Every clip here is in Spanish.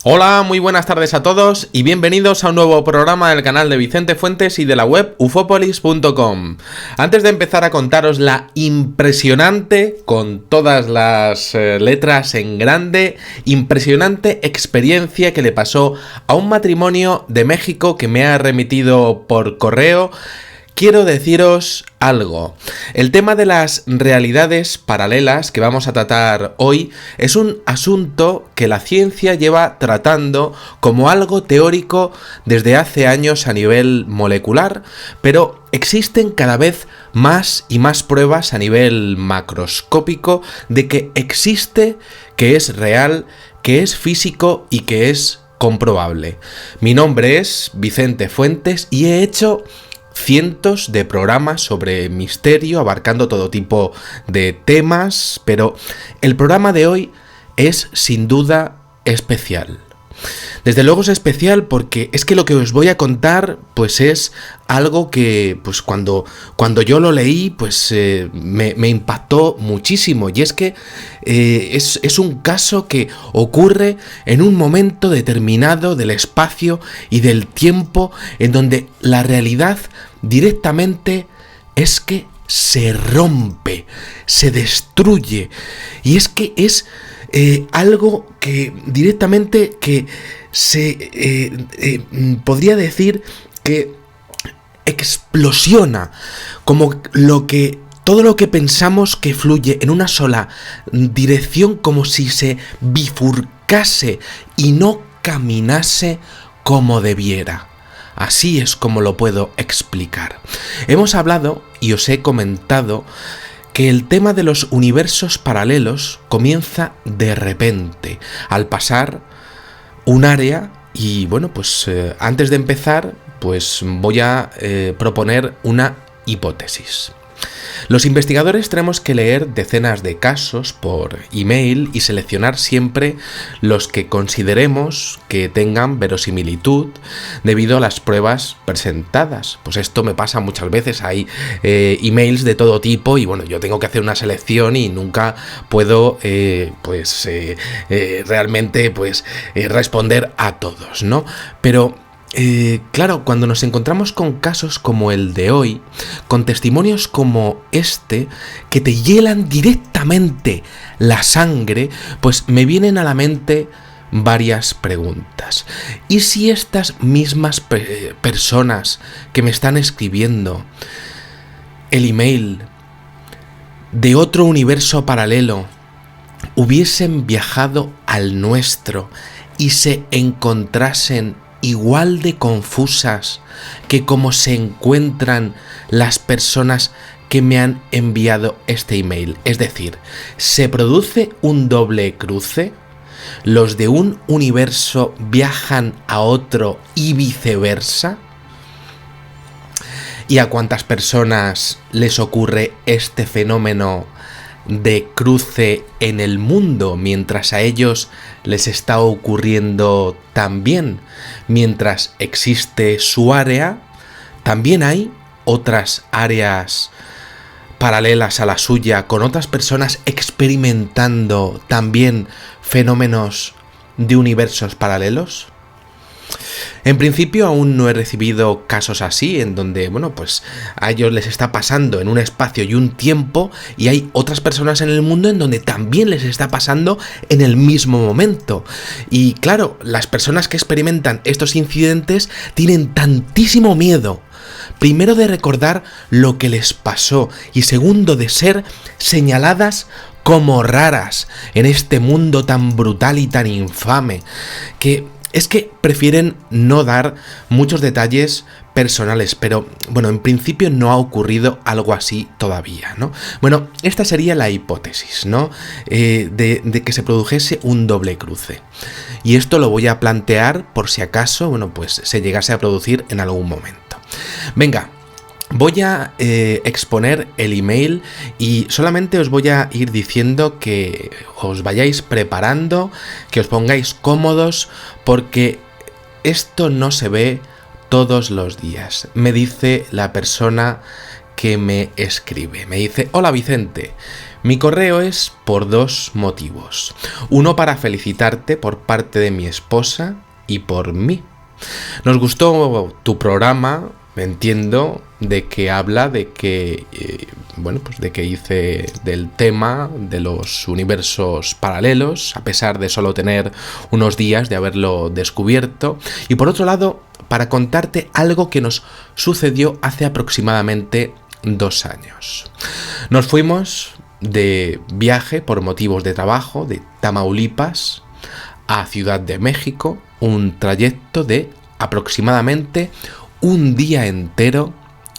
Hola, muy buenas tardes a todos y bienvenidos a un nuevo programa del canal de Vicente Fuentes y de la web ufopolis.com. Antes de empezar a contaros la impresionante, con todas las letras en grande, impresionante experiencia que le pasó a un matrimonio de México que me ha remitido por correo, quiero deciros algo. El tema de las realidades paralelas que vamos a tratar hoy es un asunto que la ciencia lleva tratando como algo teórico desde hace años a nivel molecular, pero existen cada vez más y más pruebas a nivel macroscópico de que existe, que es real, que es físico y que es comprobable. Mi nombre es Vicente Fuentes y he hecho cientos de programas sobre misterio, abarcando todo tipo de temas, pero el programa de hoy es sin duda especial. Desde luego es especial porque es que lo que os voy a contar pues es algo que pues cuando yo lo leí pues me impactó muchísimo, y es que es un caso que ocurre en un momento determinado del espacio y del tiempo en donde la realidad directamente es que se rompe, se destruye, y es que es algo que directamente que se podría decir que explosiona, como todo lo que pensamos que fluye en una sola dirección, como si se bifurcase y no caminase como debiera. Así es como lo puedo explicar. Hemos hablado y os he comentado que el tema de los universos paralelos comienza de repente, al pasar un área, y bueno, pues antes de empezar, pues voy a proponer una hipótesis. Los investigadores tenemos que leer decenas de casos por email y seleccionar siempre los que consideremos que tengan verosimilitud debido a las pruebas presentadas. Pues esto me pasa muchas veces, hay emails de todo tipo y bueno, yo tengo que hacer una selección y nunca puedo realmente responder a todos, ¿no? Pero claro, cuando nos encontramos con casos como el de hoy, con testimonios como este, que te hielan directamente la sangre, pues me vienen a la mente varias preguntas. ¿Y si estas mismas personas que me están escribiendo el email de otro universo paralelo hubiesen viajado al nuestro y se encontrasen igual de confusas que como se encuentran las personas que me han enviado este email? Es decir, ¿se produce un doble cruce? ¿Los de un universo viajan a otro y viceversa? ¿Y a cuántas personas les ocurre este fenómeno de cruce en el mundo, mientras a ellos les está ocurriendo también? Mientras existe su área, también hay otras áreas paralelas a la suya, con otras personas experimentando también fenómenos de universos paralelos. En principio aún no he recibido casos así, en donde, bueno, pues a ellos les está pasando en un espacio y un tiempo, y hay otras personas en el mundo en donde también les está pasando en el mismo momento. Y claro, las personas que experimentan estos incidentes tienen tantísimo miedo, primero de recordar lo que les pasó, y segundo de ser señaladas como raras en este mundo tan brutal y tan infame, que es que prefieren no dar muchos detalles personales, pero bueno, en principio no ha ocurrido algo así todavía, ¿no? Bueno, esta sería la hipótesis, ¿no? De que se produjese un doble cruce. Y esto lo voy a plantear por si acaso, bueno, pues se llegase a producir en algún momento. Venga. Voy a exponer el email y solamente os voy a ir diciendo que os vayáis preparando, que os pongáis cómodos, porque esto no se ve todos los días. Me dice la persona que me escribe. Me dice: hola Vicente, mi correo es por 2 motivos. Uno, para felicitarte por parte de mi esposa y por mí. Nos gustó tu programa, entiendo, de que habla de que, pues de que hice del tema de los universos paralelos, a pesar de solo tener unos días de haberlo descubierto. Y por otro lado, para contarte algo que nos sucedió hace aproximadamente 2 años. Nos fuimos de viaje por motivos de trabajo de Tamaulipas a Ciudad de México, un trayecto de aproximadamente un día entero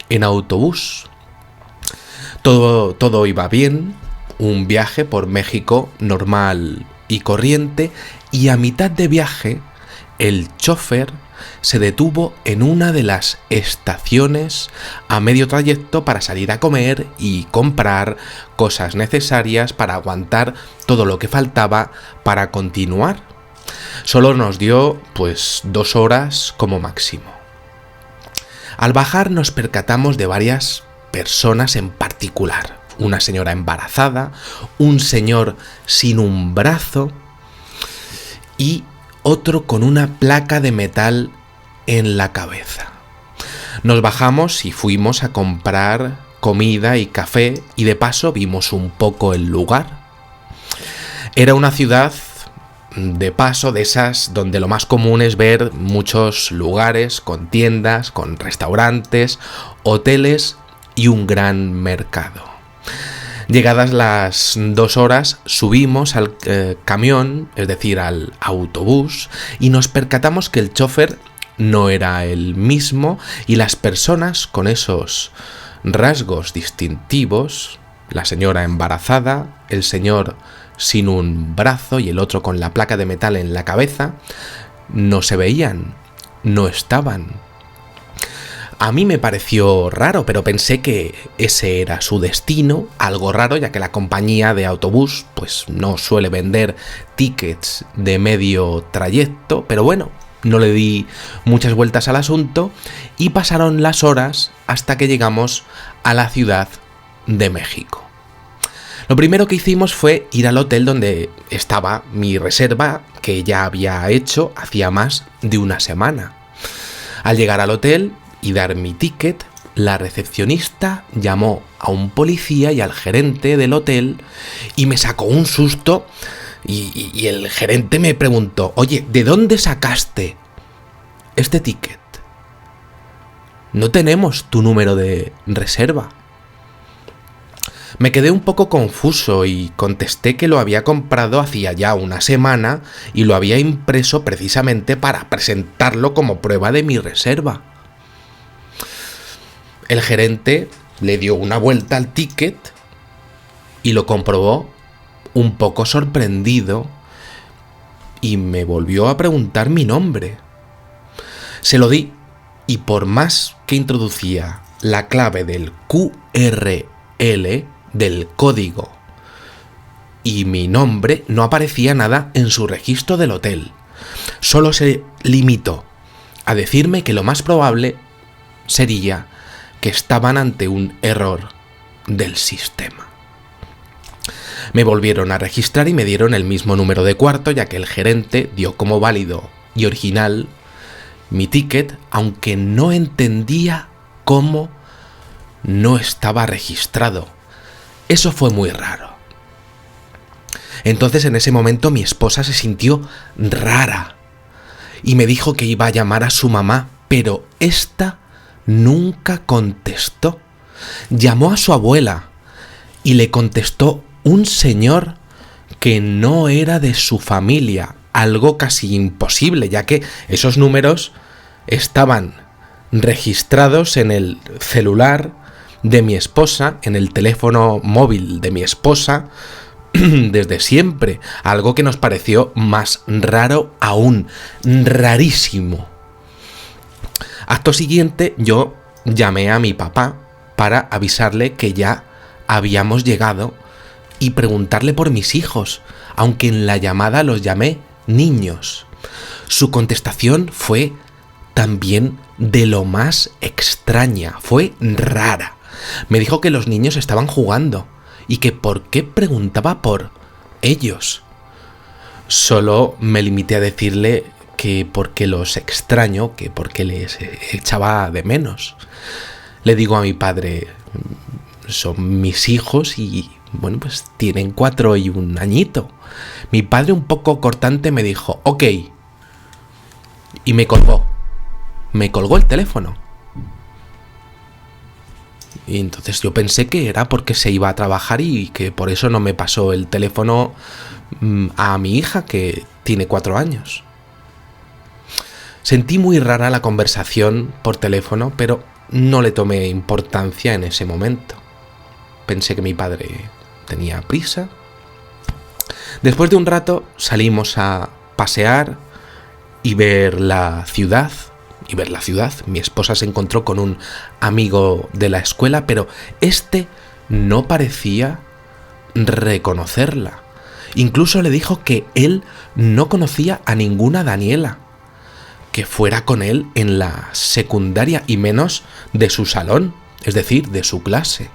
en autobús. Todo iba bien, un viaje por México normal y corriente, y a mitad de viaje el chofer se detuvo en una de las estaciones a medio trayecto para salir a comer y comprar cosas necesarias para aguantar todo lo que faltaba para continuar. Solo nos dio 2 horas como máximo. Al bajar nos percatamos de varias personas en particular. Una señora embarazada, un señor sin un brazo y otro con una placa de metal en la cabeza. Nos bajamos y fuimos a comprar comida y café, y de paso vimos un poco el lugar. Era una ciudad de paso, de esas donde lo más común es ver muchos lugares con tiendas, con restaurantes, hoteles y un gran mercado. Llegadas las 2 horas, subimos al camión, es decir, al autobús, y nos percatamos que el chofer no era el mismo, y las personas con esos rasgos distintivos, la señora embarazada, el señor sin un brazo y el otro con la placa de metal en la cabeza, no se veían, no estaban. A mí me pareció raro, pero pensé que ese era su destino, algo raro, ya que la compañía de autobús no suele vender tickets de medio trayecto, pero bueno, no le di muchas vueltas al asunto y pasaron las horas hasta que llegamos a la Ciudad de México. Lo primero que hicimos fue ir al hotel donde estaba mi reserva, que ya había hecho hacía más de una semana. Al llegar al hotel y dar mi ticket, la recepcionista llamó a un policía y al gerente del hotel y me sacó un susto, y el gerente me preguntó: oye, ¿de dónde sacaste este ticket? No tenemos tu número de reserva. Me quedé un poco confuso y contesté que lo había comprado hacía ya una semana y lo había impreso precisamente para presentarlo como prueba de mi reserva. El gerente le dio una vuelta al ticket y lo comprobó un poco sorprendido y me volvió a preguntar mi nombre. Se lo di y por más que introducía la clave del QRL, del código, y mi nombre, no aparecía nada en su registro del hotel. Solo se limitó a decirme que lo más probable sería que estaban ante un error del sistema. Me volvieron a registrar y me dieron el mismo número de cuarto, ya que el gerente dio como válido y original mi ticket, aunque no entendía cómo no estaba registrado. Eso fue muy raro. Entonces, en ese momento, mi esposa se sintió rara y me dijo que iba a llamar a su mamá, pero esta nunca contestó. Llamó a su abuela y le contestó un señor que no era de su familia, algo casi imposible, ya que esos números estaban registrados en el celular de mi esposa, en el teléfono móvil de mi esposa, desde siempre, algo que nos pareció más raro aún, rarísimo. Acto siguiente, yo llamé a mi papá para avisarle que ya habíamos llegado y preguntarle por mis hijos, aunque en la llamada los llamé niños. Su contestación fue también de lo más extraña, fue rara. Me dijo que los niños estaban jugando y que por qué preguntaba por ellos. Solo me limité a decirle que porque los extraño, que porque les echaba de menos. Le digo a mi padre, son mis hijos y, bueno, pues tienen 4 y 1 añito. Mi padre, un poco cortante, me dijo, ok. Y me colgó. Me colgó el teléfono. Y entonces yo pensé que era porque se iba a trabajar y que por eso no me pasó el teléfono a mi hija, que tiene 4 años. Sentí muy rara la conversación por teléfono, pero no le tomé importancia en ese momento. Pensé que mi padre tenía prisa. Después de un rato salimos a pasear y ver la ciudad. Mi esposa se encontró con un amigo de la escuela, pero este no parecía reconocerla. Incluso le dijo que él no conocía a ninguna Daniela que fuera con él en la secundaria y menos de su salón, es decir, de su clase.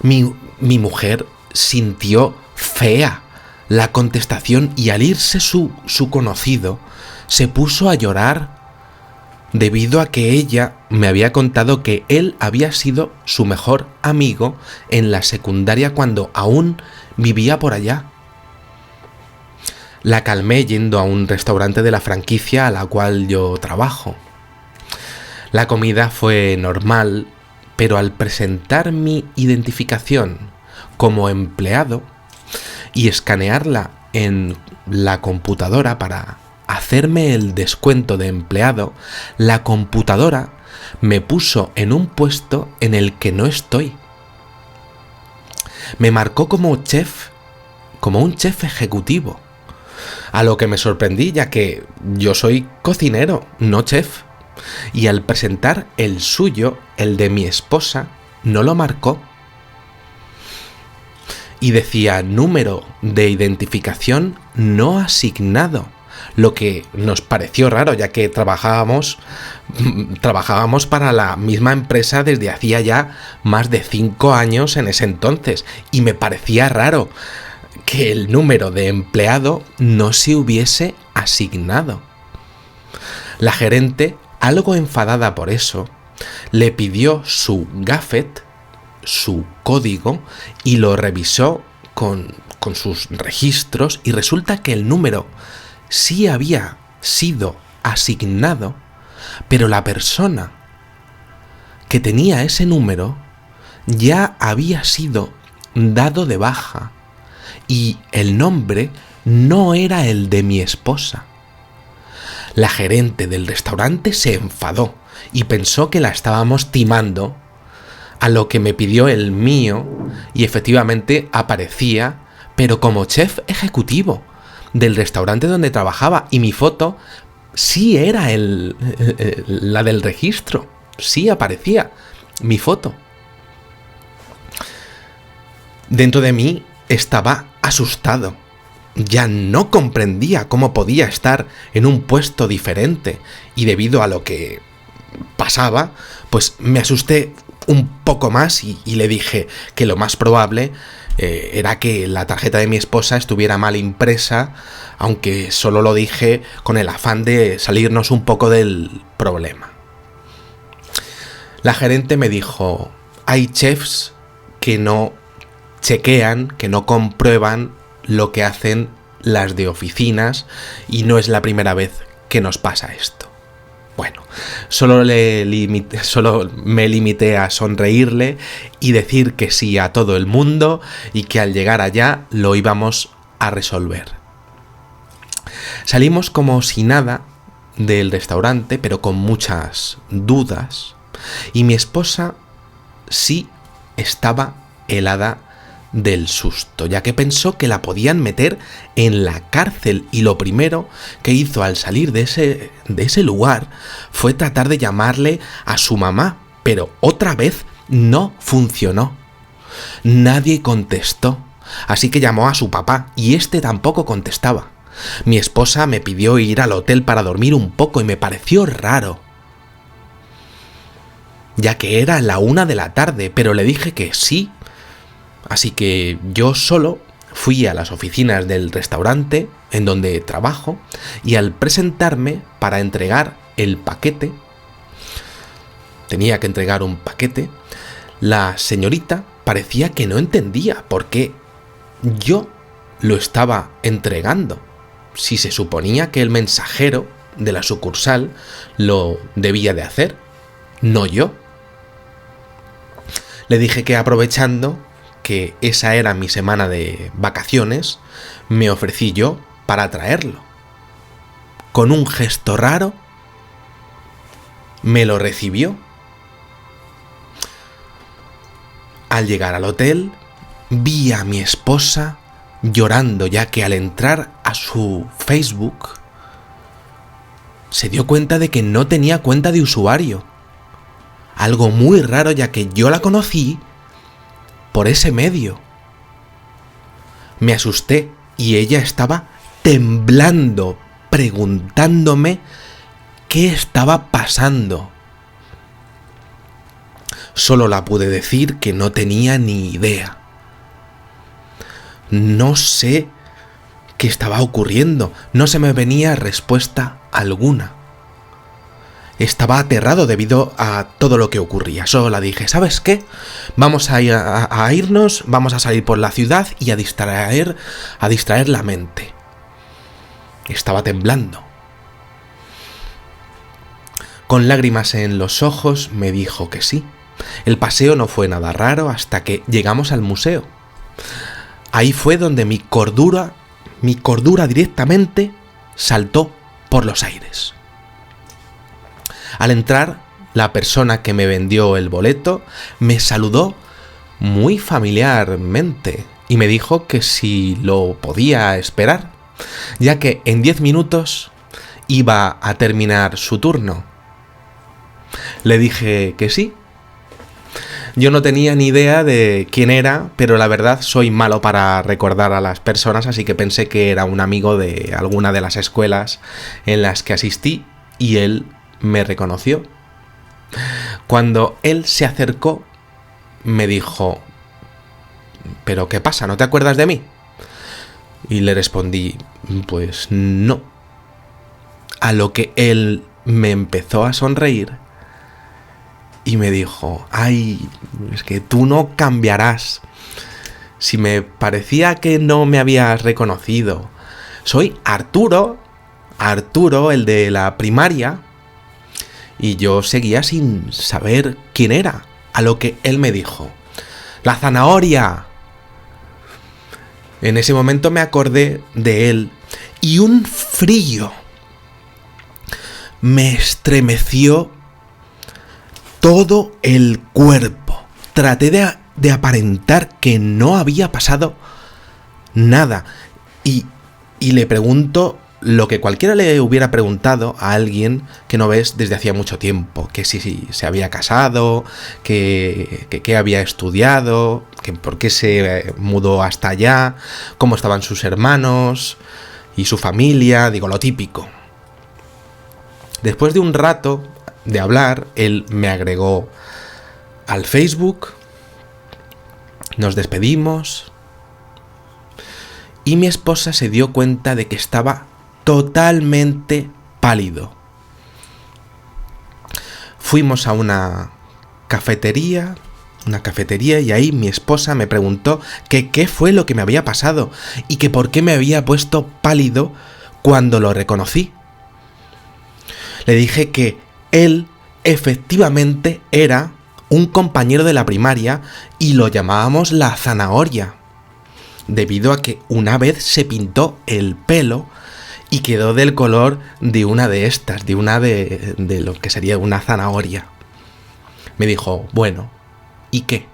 Mi mujer sintió fea la contestación y al irse su conocido se puso a llorar debido a que ella me había contado que él había sido su mejor amigo en la secundaria cuando aún vivía por allá. La calmé yendo a un restaurante de la franquicia a la cual yo trabajo. La comida fue normal, pero al presentar mi identificación como empleado y escanearla en la computadora para hacerme el descuento de empleado, la computadora me puso en un puesto en el que no estoy. Me marcó como un chef ejecutivo, a lo que me sorprendí ya que yo soy cocinero, no chef, y al presentar el suyo, el de mi esposa, no lo marcó. Y decía número de identificación no asignado, lo que nos pareció raro ya que trabajábamos para la misma empresa desde hacía ya más de 5 años en ese entonces, y me parecía raro que el número de empleado no se hubiese asignado. La gerente, algo enfadada por eso, le pidió su gafet, su código, y lo revisó con sus registros, y resulta que el número sí había sido asignado, pero la persona que tenía ese número ya había sido dado de baja y el nombre no era el de mi esposa. La gerente del restaurante se enfadó y pensó que la estábamos timando, a lo que me pidió el mío y efectivamente aparecía, pero como chef ejecutivo del restaurante donde trabajaba, y mi foto sí era la del registro, sí aparecía mi foto. Dentro de mí estaba asustado. Ya no comprendía cómo podía estar en un puesto diferente, y debido a lo que pasaba, pues me asusté un poco más y le dije que lo más probable era que la tarjeta de mi esposa estuviera mal impresa, aunque solo lo dije con el afán de salirnos un poco del problema. La gerente me dijo, hay chefs que no chequean, que no comprueban lo que hacen las de oficinas, y no es la primera vez que nos pasa esto. Bueno, solo me limité a sonreírle y decir que sí a todo el mundo y que al llegar allá lo íbamos a resolver. Salimos como si nada del restaurante, pero con muchas dudas, y mi esposa sí estaba helada del susto, ya que pensó que la podían meter en la cárcel, y lo primero que hizo al salir de ese lugar fue tratar de llamarle a su mamá, pero otra vez no funcionó. Nadie contestó, así que llamó a su papá y este tampoco contestaba. Mi esposa me pidió ir al hotel para dormir un poco y me pareció raro. ya que era la 1 de la tarde, pero le dije que sí. Así que yo solo fui a las oficinas del restaurante en donde trabajo y al presentarme para entregar el paquete, tenía que entregar un paquete, la señorita parecía que no entendía por qué yo lo estaba entregando, si se suponía que el mensajero de la sucursal lo debía de hacer, no yo. Le dije que aprovechando que esa era mi semana de vacaciones, me ofrecí yo para traerlo. Con un gesto raro, me lo recibió. Al llegar al hotel, vi a mi esposa llorando, ya que al entrar a su Facebook se dio cuenta de que no tenía cuenta de usuario. Algo muy raro, ya que yo la conocí por ese medio. Me asusté y ella estaba temblando, preguntándome qué estaba pasando. Solo la pude decir que no tenía ni idea. No sé qué estaba ocurriendo, no se me venía respuesta alguna. Estaba aterrado debido a todo lo que ocurría. Solo la dije, ¿sabes qué? Vamos a irnos, vamos a salir por la ciudad y a distraer la mente. Estaba temblando. Con lágrimas en los ojos me dijo que sí. El paseo no fue nada raro hasta que llegamos al museo. Ahí fue donde mi cordura directamente saltó por los aires. Al entrar, la persona que me vendió el boleto me saludó muy familiarmente y me dijo que si lo podía esperar, ya que en 10 minutos iba a terminar su turno. Le dije que sí. Yo no tenía ni idea de quién era, pero la verdad soy malo para recordar a las personas, así que pensé que era un amigo de alguna de las escuelas en las que asistí y él me reconoció. Cuando él se acercó, me dijo, ¿pero qué pasa? ¿No te acuerdas de mí? Y le respondí, pues no. A lo que él me empezó a sonreír y me dijo, ay, es que tú no cambiarás. Si me parecía que no me habías reconocido. Soy Arturo, el de la primaria. Y yo seguía sin saber quién era. A lo que él me dijo, ¡la zanahoria! En ese momento me acordé de él y un frío me estremeció todo el cuerpo. Traté de aparentar que no había pasado nada. Y le pregunto lo que cualquiera le hubiera preguntado a alguien que no ves desde hacía mucho tiempo. Que si se había casado, que había estudiado, que por qué se mudó hasta allá, cómo estaban sus hermanos y su familia, digo, lo típico. Después de un rato de hablar, él me agregó al Facebook, nos despedimos y mi esposa se dio cuenta de que estaba totalmente pálido. Fuimos a una cafetería y ahí mi esposa me preguntó que qué fue lo que me había pasado y que por qué me había puesto pálido cuando lo reconocí. Le dije que él efectivamente era un compañero de la primaria y lo llamábamos la zanahoria, debido a que una vez se pintó el pelo y quedó del color de una de estas, de lo que sería una zanahoria. Me dijo, bueno, ¿y qué?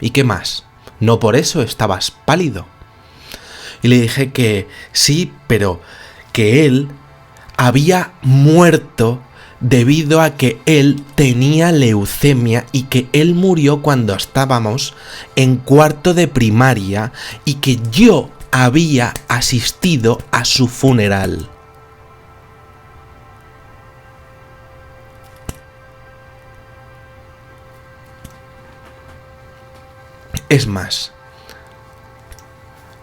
¿Y qué más? ¿No por eso estabas pálido? Y le dije que sí, pero que él había muerto debido a que él tenía leucemia y que él murió cuando estábamos en cuarto de primaria y que yo había asistido a su funeral. Es más,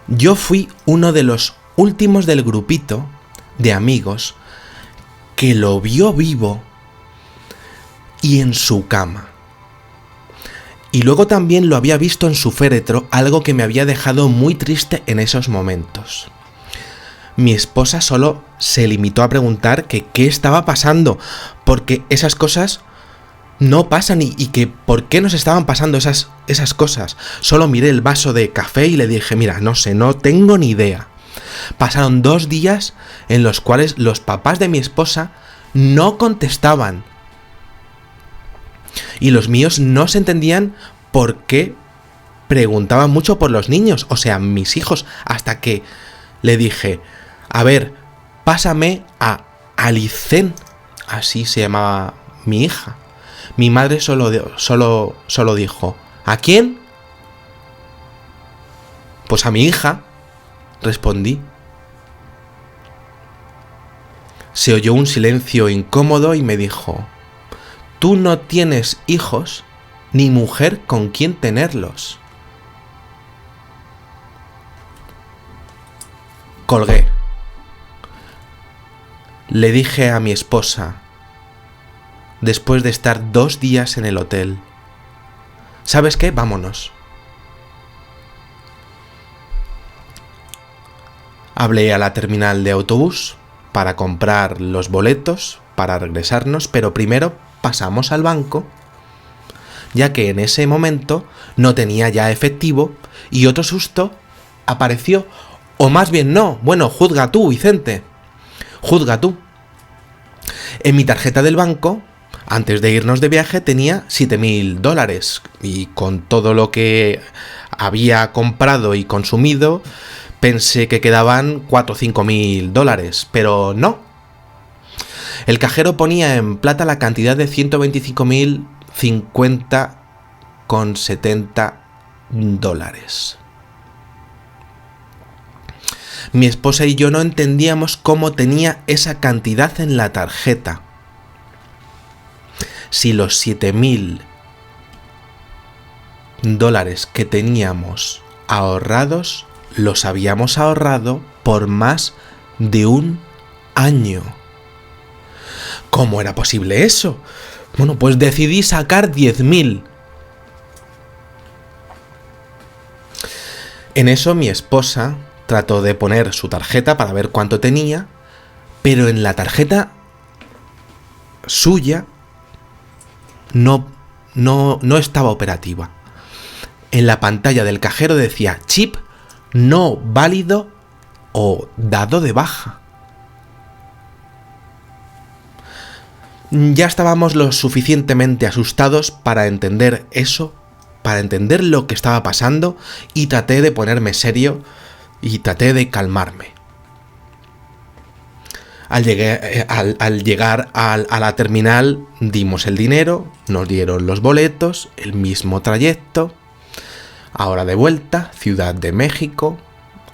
yo fui uno de los últimos del grupito de amigos que lo vio vivo y en su cama. Y luego también lo había visto en su féretro, algo que me había dejado muy triste en esos momentos. Mi esposa solo se limitó a preguntar que qué estaba pasando, porque esas cosas no pasan y que por qué nos estaban pasando esas cosas. Solo miré el vaso de café y le dije, mira, no sé, no tengo ni idea. Pasaron 2 días en los cuales los papás de mi esposa no contestaban. Y los míos no se entendían por qué preguntaban mucho por los niños, o sea, mis hijos, hasta que le dije, a ver, pásame a Alicen, así se llamaba mi hija. Mi madre solo dijo, ¿a quién? Pues a mi hija, respondí. Se oyó un silencio incómodo y me dijo, tú no tienes hijos ni mujer con quien tenerlos. Colgué. Le dije a mi esposa, después de estar 2 días en el hotel, ¿sabes qué? Vámonos. Hablé a la terminal de autobús para comprar los boletos para regresarnos, pero primero pasamos al banco, ya que en ese momento no tenía ya efectivo y otro susto apareció, o más bien no, bueno, juzga tú, Vicente, juzga tú. En mi tarjeta del banco, antes de irnos de viaje, tenía $7.000 y con todo lo que había comprado y consumido, pensé que quedaban $4.000 o $5.000, pero no. El cajero ponía en plata la cantidad de $125.050,70. Mi esposa y yo no entendíamos cómo tenía esa cantidad en la tarjeta. Si los $7.000 que teníamos ahorrados los habíamos ahorrado por más de 1 año. ¿Cómo era posible eso? Bueno, pues decidí sacar 10.000. En eso mi esposa trató de poner su tarjeta para ver cuánto tenía, pero en la tarjeta suya no estaba operativa. En la pantalla del cajero decía chip no válido o dado de baja. Ya estábamos lo suficientemente asustados para entender eso, para entender lo que estaba pasando, y traté de ponerme serio y traté de calmarme. Al llegar a la terminal dimos el dinero, nos dieron los boletos, el mismo trayecto, ahora de vuelta, Ciudad de México,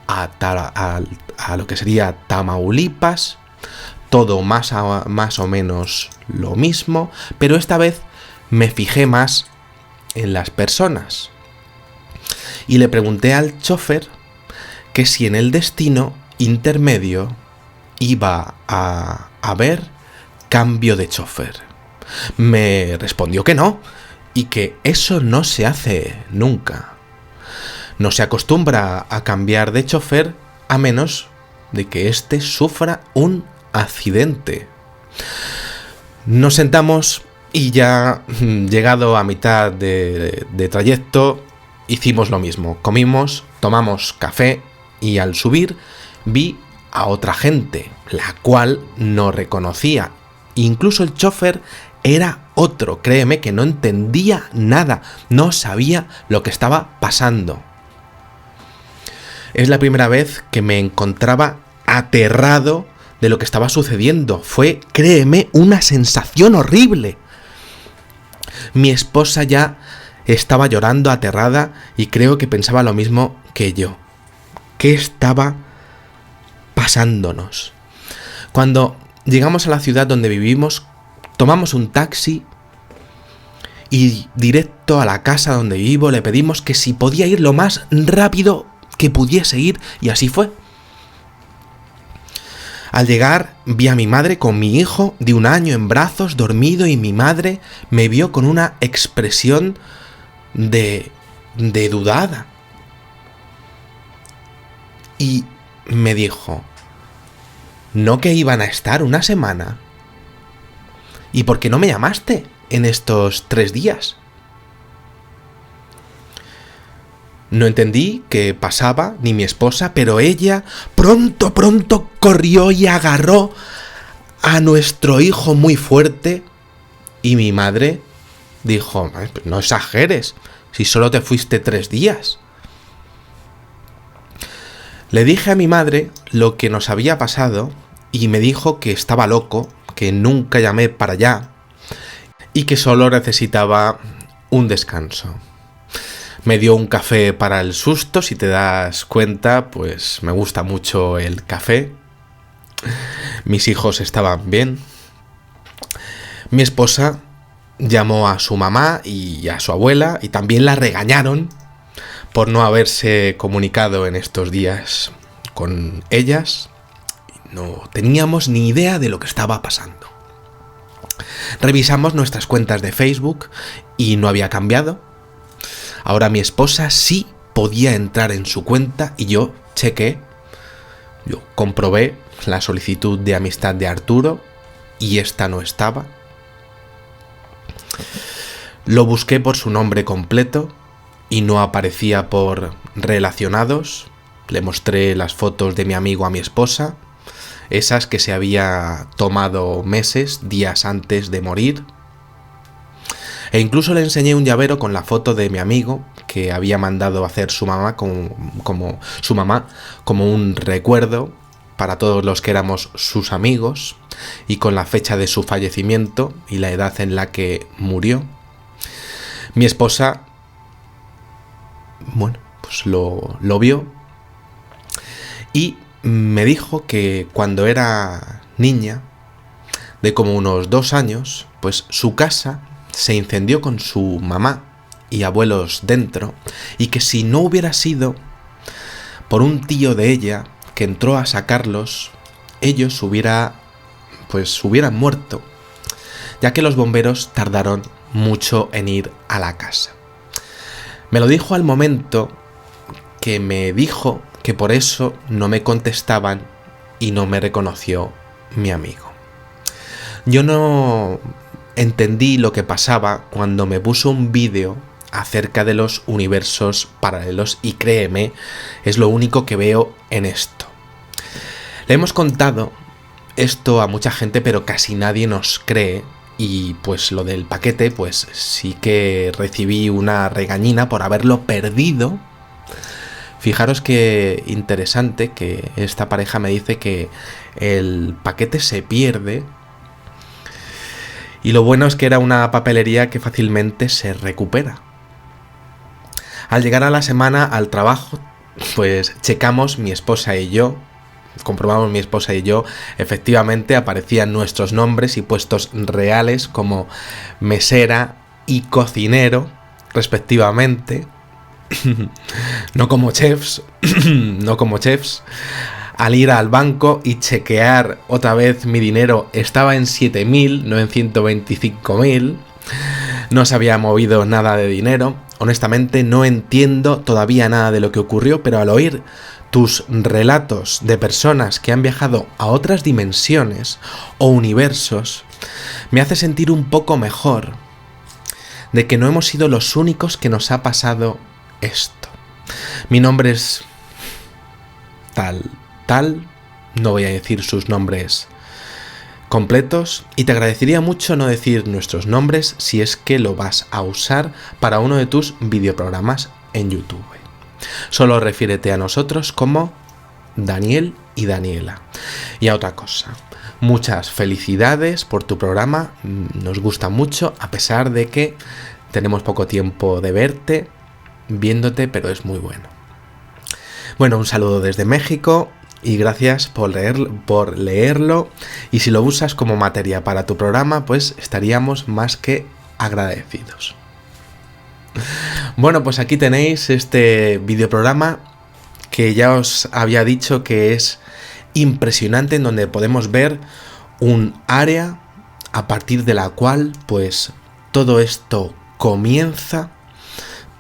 a lo que sería Tamaulipas, todo más o menos lo mismo, pero esta vez me fijé más en las personas. Y le pregunté al chofer que si en el destino intermedio iba a haber cambio de chofer. Me respondió que no, y que eso no se hace nunca. No se acostumbra a cambiar de chofer a menos de que éste sufra un accidente. Nos sentamos y ya llegado a mitad de trayecto hicimos lo mismo. Comimos, tomamos café y al subir vi a otra gente, la cual no reconocía. Incluso el chofer era otro. Créeme que no entendía nada, no sabía lo que estaba pasando. Es la primera vez que me encontraba aterrado de lo que estaba sucediendo. Fue, créeme, una sensación horrible. Mi esposa ya estaba llorando aterrada y creo que pensaba lo mismo que yo. ¿Qué estaba pasándonos? Cuando llegamos a la ciudad donde vivimos, tomamos un taxi y directo a la casa donde vivo le pedimos que si podía ir lo más rápido que pudiese ir, y así fue. Al llegar vi a mi madre con mi hijo de 1 año en brazos, dormido, y mi madre me vio con una expresión de dudada. Y me dijo, ¿no que iban a estar 1 semana? ¿Y por qué no me llamaste en estos 3 días? No entendí qué pasaba, ni mi esposa, pero ella pronto corrió y agarró a nuestro hijo muy fuerte, y mi madre dijo, no exageres, si solo te fuiste 3 días. Le dije a mi madre lo que nos había pasado y me dijo que estaba loco, que nunca llamé para allá y que solo necesitaba un descanso. Me dio un café para el susto, si te das cuenta, pues me gusta mucho el café. Mis hijos estaban bien. Mi esposa llamó a su mamá y a su abuela y también la regañaron por no haberse comunicado en estos días con ellas. No teníamos ni idea de lo que estaba pasando. Revisamos nuestras cuentas de Facebook y no había cambiado. Ahora mi esposa sí podía entrar en su cuenta y yo comprobé la solicitud de amistad de Arturo y esta no estaba. Lo busqué por su nombre completo y no aparecía por relacionados. Le mostré las fotos de mi amigo a mi esposa, esas que se había tomado días antes de morir. E incluso le enseñé un llavero con la foto de mi amigo que había mandado hacer su mamá como un recuerdo para todos los que éramos sus amigos, y con la fecha de su fallecimiento y la edad en la que murió. Mi esposa, pues lo vio y me dijo que cuando era niña, de como unos 2 años, pues su casa se incendió con su mamá y abuelos dentro, y que si no hubiera sido por un tío de ella que entró a sacarlos, ellos hubieran muerto, ya que los bomberos tardaron mucho en ir a la casa. Me lo dijo al momento que me dijo que por eso no me contestaban y no me reconoció mi amigo. Yo no entendí lo que pasaba cuando me puso un vídeo acerca de los universos paralelos, y créeme, es lo único que veo en esto. Le hemos contado esto a mucha gente, pero casi nadie nos cree, y pues lo del paquete, pues sí que recibí una regañina por haberlo perdido. Fijaros qué interesante que esta pareja me dice que el paquete se pierde. Y lo bueno es que era una papelería que fácilmente se recupera. Al llegar a la semana al trabajo, pues comprobamos mi esposa y yo, efectivamente aparecían nuestros nombres y puestos reales como mesera y cocinero, respectivamente. No como chefs. Al ir al banco y chequear otra vez mi dinero, estaba en 7.000, no en 125.000. No se había movido nada de dinero. Honestamente no entiendo todavía nada de lo que ocurrió, pero al oír tus relatos de personas que han viajado a otras dimensiones o universos, me hace sentir un poco mejor de que no hemos sido los únicos que nos ha pasado esto. Mi nombre es tal, no voy a decir sus nombres completos, y te agradecería mucho no decir nuestros nombres si es que lo vas a usar para uno de tus videoprogramas en YouTube. Solo refiérete a nosotros como Daniel y Daniela. Y a otra cosa, muchas felicidades por tu programa, nos gusta mucho, a pesar de que tenemos poco tiempo de viéndote, pero es muy bueno. Bueno, un saludo desde México y gracias por leerlo, y si lo usas como materia para tu programa, pues estaríamos más que agradecidos. Bueno, pues aquí tenéis este videoprograma que ya os había dicho que es impresionante, en donde podemos ver un área a partir de la cual pues todo esto comienza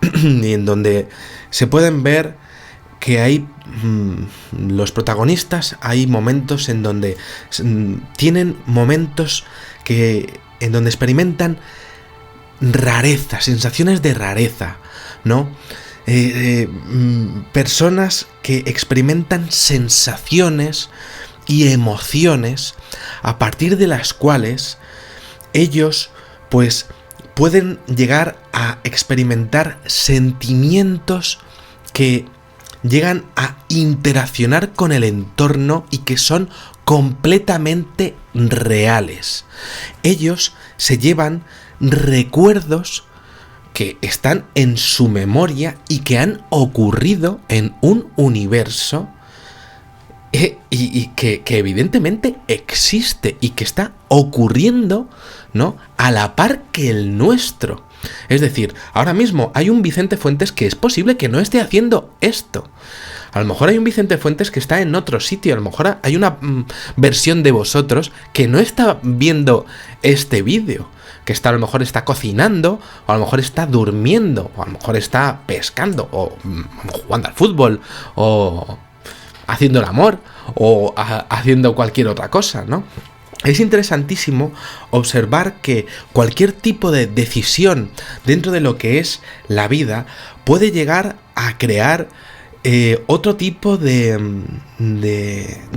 y en donde se pueden ver que hay los protagonistas, hay momentos en donde tienen momentos en donde experimentan rareza, sensaciones de rareza, ¿no? Personas que experimentan sensaciones y emociones a partir de las cuales ellos pues pueden llegar a experimentar sentimientos que llegan a interaccionar con el entorno y que son completamente reales. Ellos se llevan recuerdos que están en su memoria y que han ocurrido en un universo y que evidentemente existe y que está ocurriendo, ¿no?, a la par que el nuestro. Es decir, ahora mismo hay un Vicente Fuentes que es posible que no esté haciendo esto. A lo mejor hay un Vicente Fuentes que está en otro sitio. A lo mejor hay una versión de vosotros que no está viendo este vídeo, que a lo mejor está cocinando, o a lo mejor está durmiendo, o a lo mejor está pescando, o jugando al fútbol, o haciendo el amor, o haciendo cualquier otra cosa, ¿no? Es interesantísimo observar que cualquier tipo de decisión dentro de lo que es la vida puede llegar a crear otro tipo de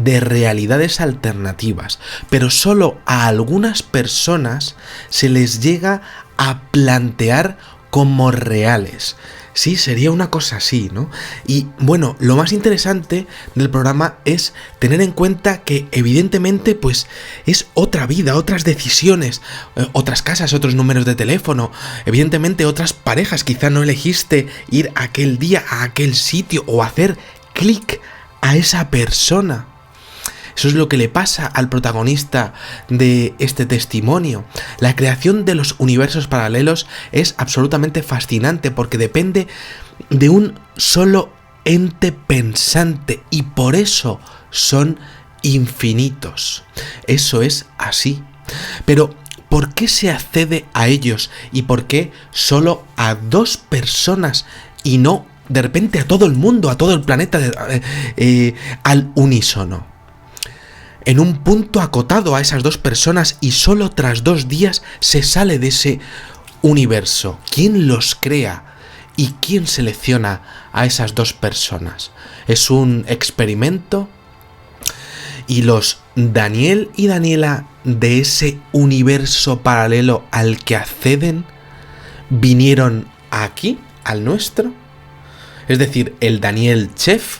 realidades alternativas, pero solo a algunas personas se les llega a plantear como reales. Sí, sería una cosa así, ¿no? Y bueno, lo más interesante del programa es tener en cuenta que evidentemente pues es otra vida, otras decisiones, otras casas, otros números de teléfono, evidentemente otras parejas. Quizá no elegiste ir aquel día a aquel sitio o hacer clic a esa persona. Eso es lo que le pasa al protagonista de este testimonio. La creación de los universos paralelos es absolutamente fascinante porque depende de un solo ente pensante y por eso son infinitos. Eso es así. Pero ¿por qué se accede a ellos y por qué solo a 2 personas y no de repente a todo el mundo, a todo el planeta al unísono? En un punto acotado a esas 2 personas y solo tras 2 días se sale de ese universo. ¿Quién los crea y quién selecciona a esas 2 personas? ¿Es un experimento? ¿Y los Daniel y Daniela de ese universo paralelo al que acceden vinieron aquí, al nuestro? Es decir, el Daniel chef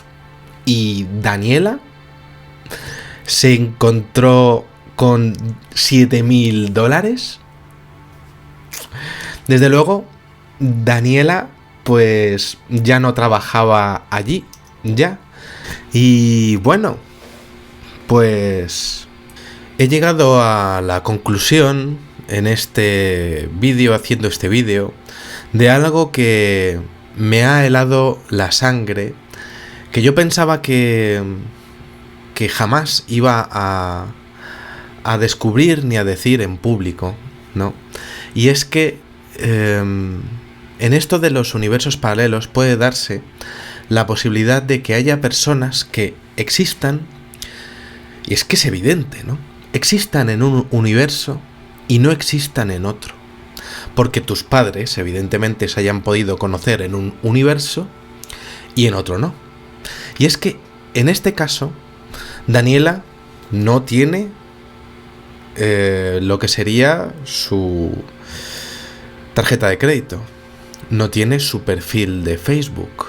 y Daniela se encontró con $7.000. Desde luego, Daniela pues ya no trabajaba allí, ya. Y bueno, pues he llegado a la conclusión en este vídeo, haciendo este vídeo, de algo que me ha helado la sangre, que yo pensaba que jamás iba a descubrir ni a decir en público, ¿no? Y es que en esto de los universos paralelos puede darse la posibilidad de que haya personas que existan, y es que es evidente, ¿no? Existan en un universo y no existan en otro. Porque tus padres, evidentemente, se hayan podido conocer en un universo y en otro no. Y es que, en este caso, Daniela no tiene lo que sería su tarjeta de crédito, no tiene su perfil de Facebook,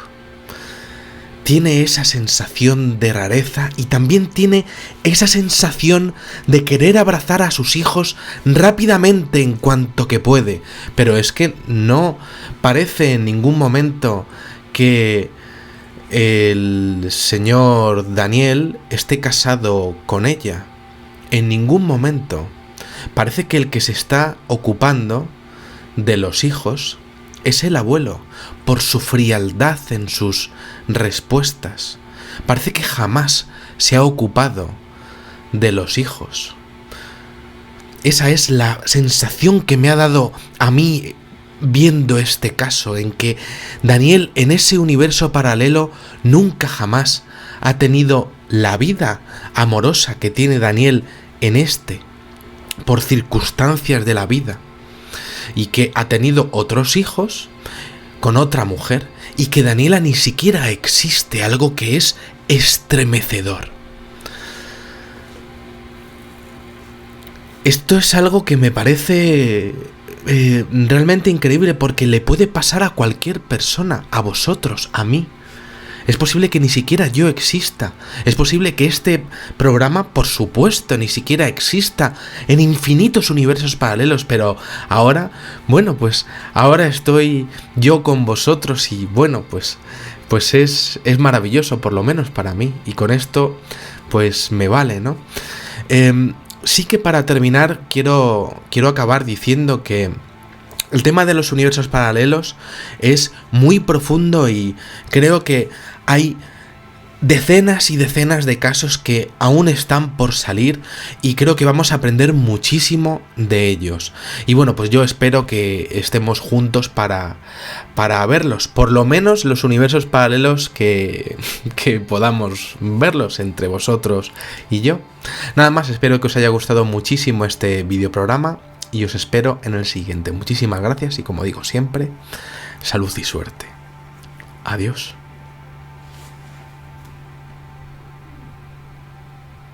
tiene esa sensación de rareza y también tiene esa sensación de querer abrazar a sus hijos rápidamente en cuanto que puede, pero es que no parece en ningún momento que el señor Daniel esté casado con ella. En ningún momento. Parece que el que se está ocupando de los hijos es el abuelo, por su frialdad en sus respuestas. Parece que jamás se ha ocupado de los hijos. Esa es la sensación que me ha dado a mí viendo este caso, en que Daniel en ese universo paralelo nunca jamás ha tenido la vida amorosa que tiene Daniel en este, por circunstancias de la vida, y que ha tenido otros hijos con otra mujer, y que Daniela ni siquiera existe, algo que es estremecedor. Esto es algo que me parece realmente increíble, porque le puede pasar a cualquier persona, a vosotros, a mí. Es posible que ni siquiera yo exista. Es posible que este programa, por supuesto, ni siquiera exista en infinitos universos paralelos, pero ahora, bueno, pues ahora estoy yo con vosotros y bueno, pues es maravilloso, por lo menos para mí. Y con esto, pues me vale, ¿no? Sí que para terminar quiero acabar diciendo que el tema de los universos paralelos es muy profundo y creo que hay decenas y decenas de casos que aún están por salir y creo que vamos a aprender muchísimo de ellos. Y bueno, pues yo espero que estemos juntos para verlos, por lo menos los universos paralelos que podamos verlos entre vosotros y yo. Nada más, espero que os haya gustado muchísimo este videoprograma y os espero en el siguiente. Muchísimas gracias y como digo siempre, salud y suerte. Adiós.